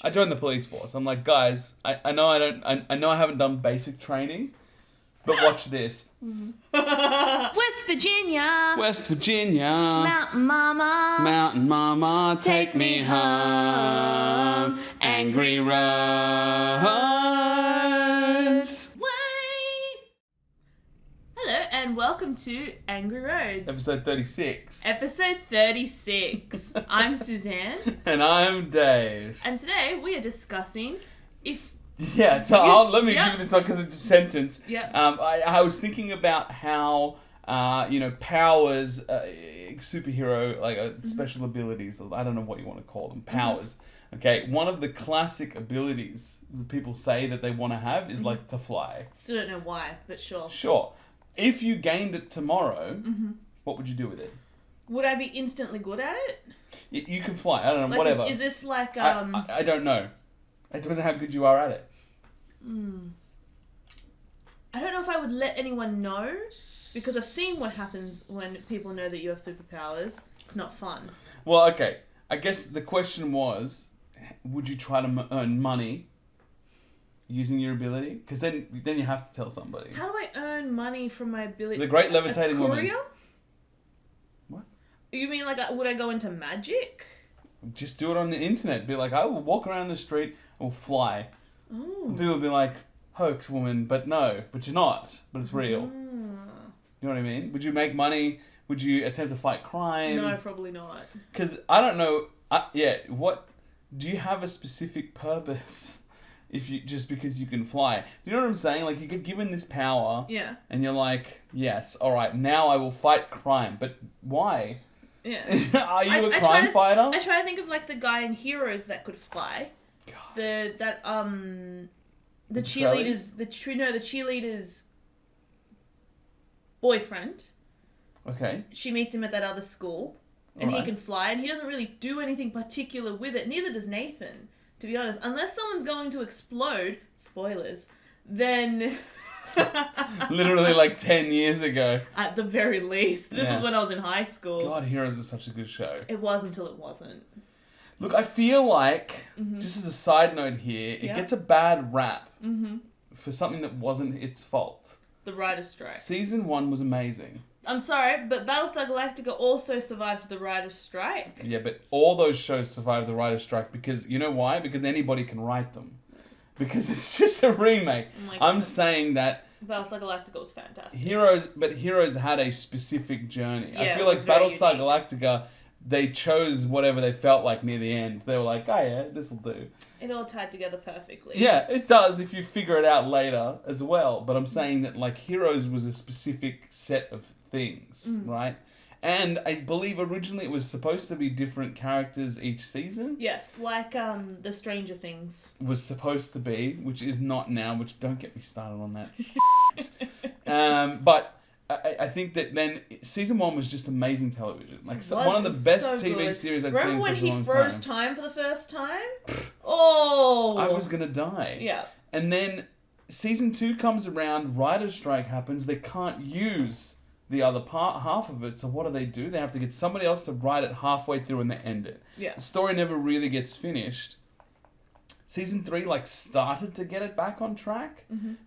college. I joined the police force. I'm like, guys, I know I haven't done basic training, but watch this. West Virginia. West Virginia. Mountain Mama. Mountain Mama, take me home. Angry roads. Way. Hello and welcome to Angry Roads. Episode 36. Episode 36. I'm Suzanne. And I'm Dave. And today we are discussing if... Yeah, let me give you this one because it's a sentence. Yeah. I was thinking about how, powers, superhero, special abilities, I don't know what you want to call them, powers. Okay, one of the classic abilities that people say that they want to have is like to fly. Still don't know why, but sure. Sure. If you gained it tomorrow, what would you do with it? Would I be instantly good at it? You can fly. I don't know, Like, whatever. Is this like... I don't know. It depends on how good you are at it. I don't know if I would let anyone know, because I've seen what happens when people know that you have superpowers. It's not fun. Well, okay. I guess the question was, would you try to earn money using your ability? Because then you have to tell somebody. How do I earn money from my ability? The Great Levitating a Woman. courier? What? You mean like, would I go into magic? Just do it on the internet. Be like, I will walk around the street, I will fly. Oh. And people will be like, hoax woman, but no, but you're not, but it's real. Mm. You know what I mean? Would you make money? Would you attempt to fight crime? No, probably not. Because I don't know. What do you have a specific purpose? If you just because you can fly, you know what I'm saying? Like you get given this power, Yeah. and you're like, yes, all right, now I will fight crime. But why? Yeah. Are you a crime fighter? I try to think of like the guy in Heroes that could fly. God. The cheerleader's the cheerleader's boyfriend. Okay. She meets him at that other school, and All he right. can fly, and he doesn't really do anything particular with it. Neither does Nathan, to be honest. Unless someone's going to explode, spoilers, then... Literally like 10 years ago. At the very least. This was when I was in high school. God, Heroes was such a good show. It was until it wasn't. Look, I feel like, just as a side note here, it gets a bad rap for something that wasn't its fault. The writer's strike. Season 1 was amazing. I'm sorry, but Battlestar Galactica also survived the writer's strike. Yeah, but all those shows survived the writer's strike because, you know why? Because anybody can write them. Because it's just a remake. Oh my I'm God. saying that Battlestar Galactica was fantastic. Heroes had a specific journey. Yeah, I it feel like was very Battlestar unique. Galactica, they chose whatever they felt like near the end. They were like, oh yeah, this'll do. It all tied together perfectly. Yeah, it does if you figure it out later as well. But I'm saying that like Heroes was a specific set of things, right? And I believe originally it was supposed to be different characters each season. Yes, like the Stranger Things. Was supposed to be, which is not now, which don't get me started on that. But I think that then season 1 was just amazing television. Like one of the best TV series I'd seen in such a long time. Remember when he froze time for the first time? Oh! I was gonna die. Yeah. And then season 2 comes around, writer's strike happens, they can't use the other half of it, so what do? They have to get somebody else to write it halfway through and they end it. Yeah. The story never really gets finished. Season 3 started to get it back on track,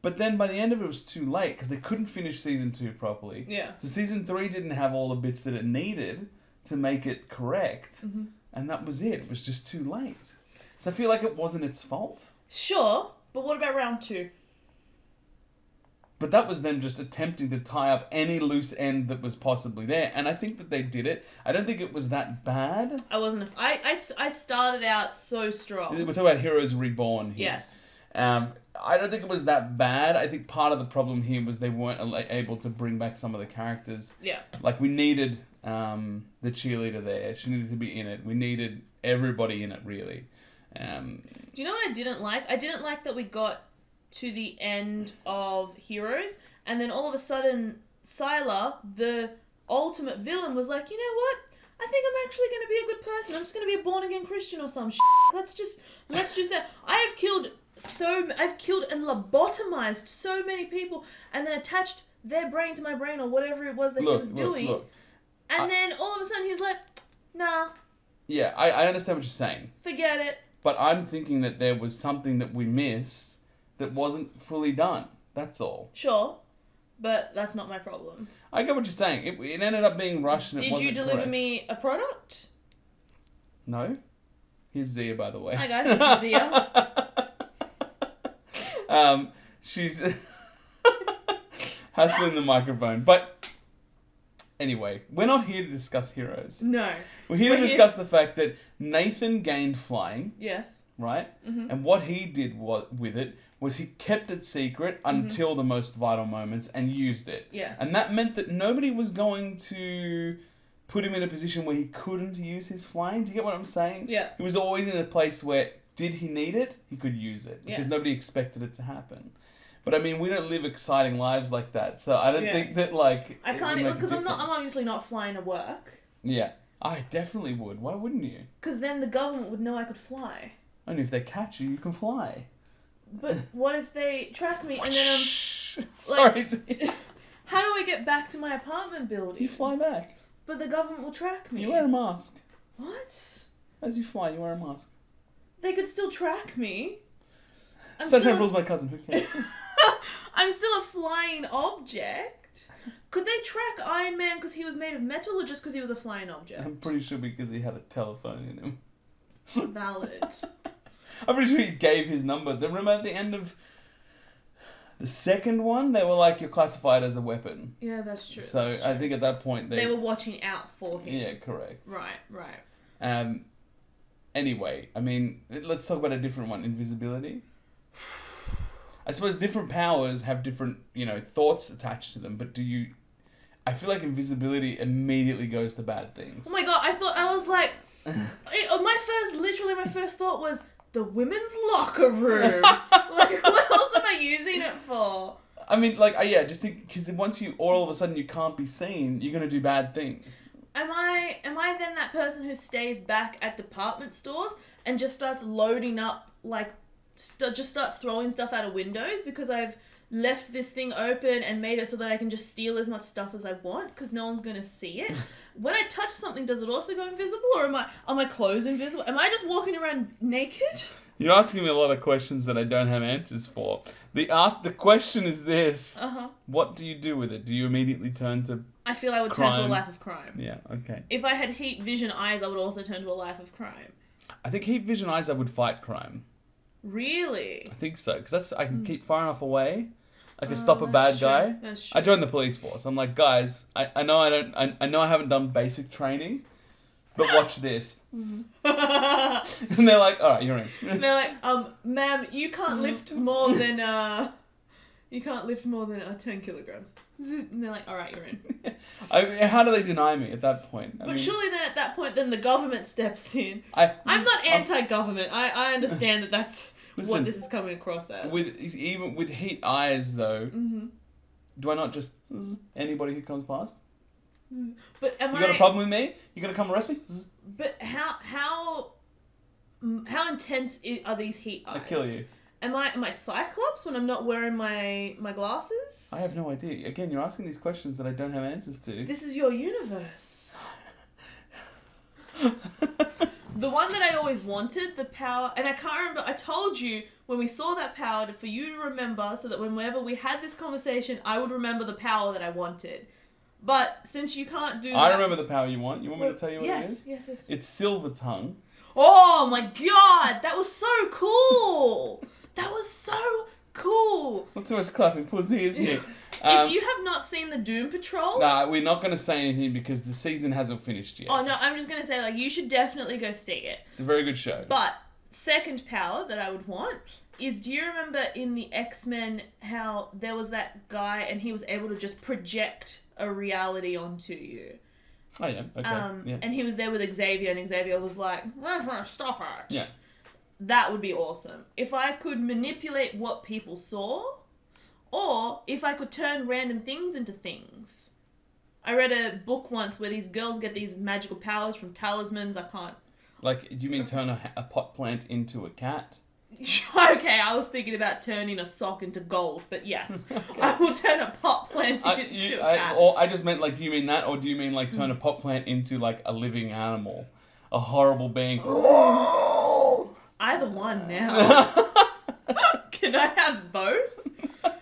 but then by the end of it was too late because they couldn't finish season 2 properly. Yeah. So season 3 didn't have all the bits that it needed to make it correct, and that was it. It was just too late. So I feel like it wasn't its fault. Sure, but what about round 2? But that was them just attempting to tie up any loose end that was possibly there. And I think that they did it. I don't think it was that bad. I started out so strong. We're talking about Heroes Reborn here. Yes. I don't think it was that bad. I think part of the problem here was they weren't able to bring back some of the characters. Yeah. Like we needed the cheerleader there. She needed to be in it. We needed everybody in it, really. Do you know what I didn't like? I didn't like that we got to the end of Heroes, and then all of a sudden, Sylar, the ultimate villain, was like, you know what? I think I'm actually going to be a good person. I'm just going to be a born-again Christian or some shit. Let's just that. I've killed and lobotomized so many people, and then attached their brain to my brain or whatever it was that he was doing. And then all of a sudden he's like, nah. Yeah, I understand what you're saying. Forget it. But I'm thinking that there was something that we missed that wasn't fully done. That's all. Sure, but that's not my problem. I get what you're saying. It ended up being rushed and it Did wasn't you deliver correct. me a product? No? Here's Zia, by the way. Hi guys, this is Zia. She's hassling the microphone. But anyway, we're not here to discuss heroes. No. We're here to discuss the fact that Nathan gained flying, Yes. right? Mm-hmm. And what he did with it was he kept it secret until the most vital moments and used it. Yes. And that meant that nobody was going to put him in a position where he couldn't use his flying. Do you get what I'm saying? Yeah. He was always in a place where, did he need it, he could use it. Because Yes. nobody expected it to happen. But I mean, we don't live exciting lives like that. So I don't Yes. think that, like, I it can't would even, make a because I'm difference. obviously not flying to work. Yeah. I definitely would. Why wouldn't you? Because then the government would know I could fly. Only if they catch you, you can fly. But what if they track me and then Sorry, like- Zia. how do I get back to my apartment building? You fly back. But the government will track me. You wear a mask. What? As you fly, you wear a mask. They could still track me. Sunshine Rules my cousin, who cares? I'm still a flying object. Could they track Iron Man because he was made of metal or just because he was a flying object? I'm pretty sure because he had a telephone in him. Valid. I'm pretty sure he gave his number. Then remember at the end of the second one, they were like, you're classified as a weapon. Yeah, that's true. So that's I true. think at that point They were watching out for him. Yeah, correct. Right. Anyway, I mean, let's talk about a different one, invisibility. I suppose different powers have different, thoughts attached to them, but I feel like invisibility immediately goes to bad things. Oh my god, I was like, my first thought was the women's locker room. Like, what else am I using it for? I mean, just think, because once all of a sudden you can't be seen, you're going to do bad things. Am I then that person who stays back at department stores and just starts loading up, just starts throwing stuff out of windows because I've left this thing open and made it so that I can just steal as much stuff as I want because no one's going to see it? When I touch something, does it also go invisible, or are my clothes invisible? Am I just walking around naked? You're asking me a lot of questions that I don't have answers for. The question is this. Uh-huh. What do you do with it? Do you immediately turn to I feel I would turn to a crime? life of crime. Yeah, okay. If I had heat vision eyes, I would also turn to a life of crime. I think heat vision eyes, I would fight crime. Really? I think so, because I can keep far enough away. I can stop a bad guy. That's true. I joined the police force. I'm like, guys, I know I haven't done basic training, but watch this. And they're like, all right, you're in. And they're like, ma'am, you can't lift more than 10 kilograms. And they're like, all right, you're in. I mean, how do they deny me at that point? But surely then at that point, then the government steps in. I'm not anti-government. I understand that that's Listen, what this is coming across as. Even with heat eyes, though, Mm-hmm. do I not just anybody who comes past? But You got a problem with me? You gonna come arrest me? But how intense are these heat eyes? I kill you. Am I cyclops when I'm not wearing my glasses? I have no idea. Again, you're asking these questions that I don't have answers to. This is your universe. The one that I always wanted, the power, and I can't remember, I told you when we saw that power for you to remember so that whenever we had this conversation, I would remember the power that I wanted. But since you can't do that... I remember the power you want. You want me to tell you what it is? Yes. It's silver tongue. Oh my god! That was so cool! That was so cool! Not too much clapping, pussy, isn't it? If you have not seen the Doom Patrol... Nah, we're not going to say anything because the season hasn't finished yet. Oh no, I'm just going to say, you should definitely go see it. It's a very good show. But, second power that I would want is, do you remember in the X-Men how there was that guy and he was able to just project a reality onto you? Oh, yeah, okay. Yeah. And he was there with Xavier and Xavier was like, stop it. Yeah. That would be awesome. If I could manipulate what people saw, or if I could turn random things into things. I read a book once where these girls get these magical powers from talismans. I can't... Like, do you mean turn a pot plant into a cat? Okay, I was thinking about turning a sock into gold, but yes. Okay. I will turn a pot plant into a cat. Or I just meant, do you mean that, or do you mean, turn a pot plant into, a living animal? A horrible being. Either either one now. Can I have both?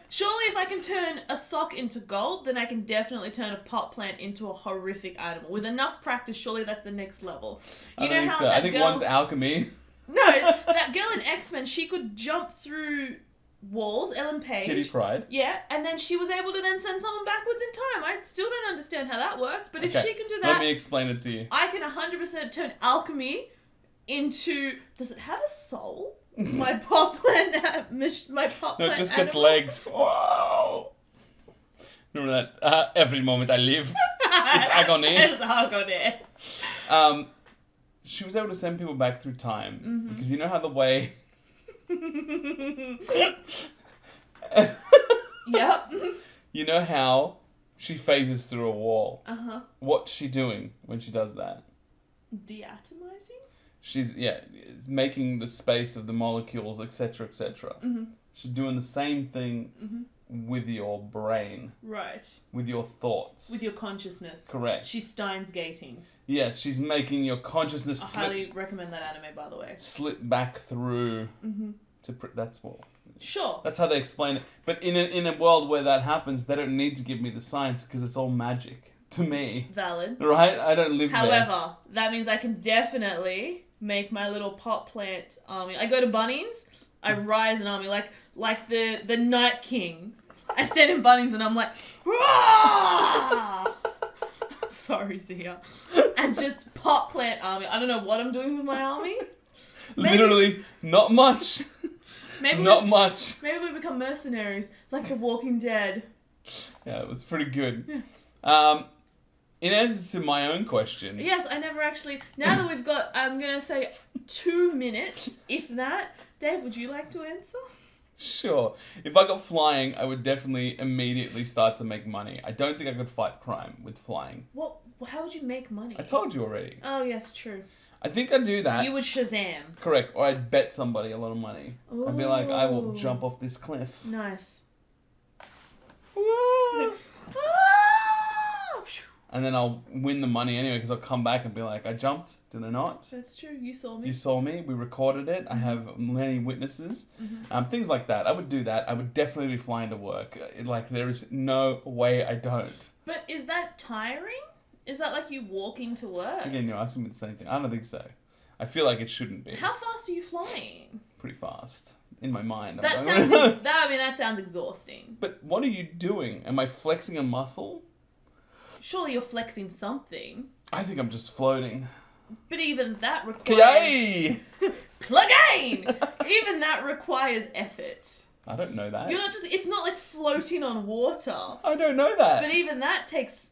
Surely if I can turn a sock into gold, then I can definitely turn a pot plant into a horrific animal. With enough practice, surely that's the next level. I don't think so. I think one's alchemy. No, that girl in X-Men, she could jump through walls, Ellen Page. Kitty Pryde. Yeah, and then she was able to then send someone backwards in time. I still don't understand how that worked, but if she can do that... Let me explain it to you. I can 100% turn alchemy into... Does it have a soul? My pot plant... My pot plant... No, it just gets legs. Wow. Remember that? Every moment I live is agony. It's agony. She was able to send people back through time because you know how the way... Yep. You know how she phases through a wall? Uh-huh. What's she doing when she does that? Deatomizing? She's making the space of the molecules, etc., etc. She's doing the same thing with your brain. Right. With your thoughts. With your consciousness. Correct. She's Steins gating. Yes, she's making your consciousness I highly recommend that anime, by the way. Slip back through to... That's what... Sure. That's how they explain it. But in a world where that happens, they don't need to give me the science because it's all magic to me. Valid. Right? I don't live there. However, that means I can definitely make my little pot plant army. I go to Bunnings, I rise an army like the Night King. I stand in Bunnings and I'm like, sorry, Zia. And just pot plant army. I don't know what I'm doing with my army. Literally, not much. Not much. Maybe we become mercenaries, like The Walking Dead. Yeah, it was pretty good. In answer to my own question... Yes, I never actually... Now that we've got, I'm going to say 2 minutes, if that. Dave, would you like to answer? Sure. If I got flying, I would definitely immediately start to make money. I don't think I could fight crime with flying. What? How would you make money? I told you already. Oh, yes, true. I think I'd do that. You would Shazam. Correct. Or I'd bet somebody a lot of money. Ooh. I'd be like, I will jump off this cliff. Nice. And then I'll win the money anyway because I'll come back and be like, I jumped, did I not? That's true. You saw me. You saw me. We recorded it. I have many witnesses. Things like that. I would do that. I would definitely be flying to work. There is no way I don't. But is that tiring? Is that like you walking to work? Again, you're asking me the same thing. I don't think so. I feel like it shouldn't be. How fast are you flying? Pretty fast. In my mind. That sounds exhausting. But what are you doing? Am I flexing a muscle? Surely you're flexing something. I think I'm just floating. But even that requires... Plug-in! Even that requires effort. I don't know that. You're not just... It's not like floating on water. I don't know that. But even that takes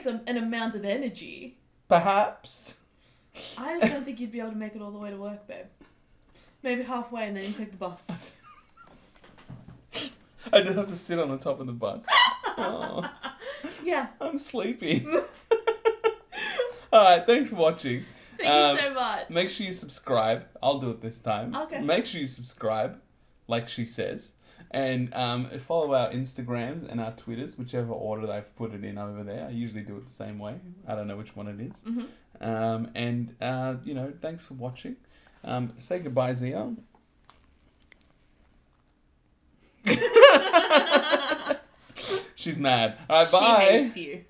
an amount of energy. Perhaps. I just don't think you'd be able to make it all the way to work, babe. Maybe halfway and then you take the bus. I just have to sit on the top of the bus. Oh. Yeah. I'm sleepy. Alright, thanks for watching. Thank you so much. Make sure you subscribe. I'll do it this time. Okay. Make sure you subscribe, like she says. And follow our Instagrams and our Twitters, whichever order I've put it in over there. I usually do it the same way. I don't know which one it is. Thanks for watching. Say goodbye, Zia. She's mad. All right, bye. She hates you.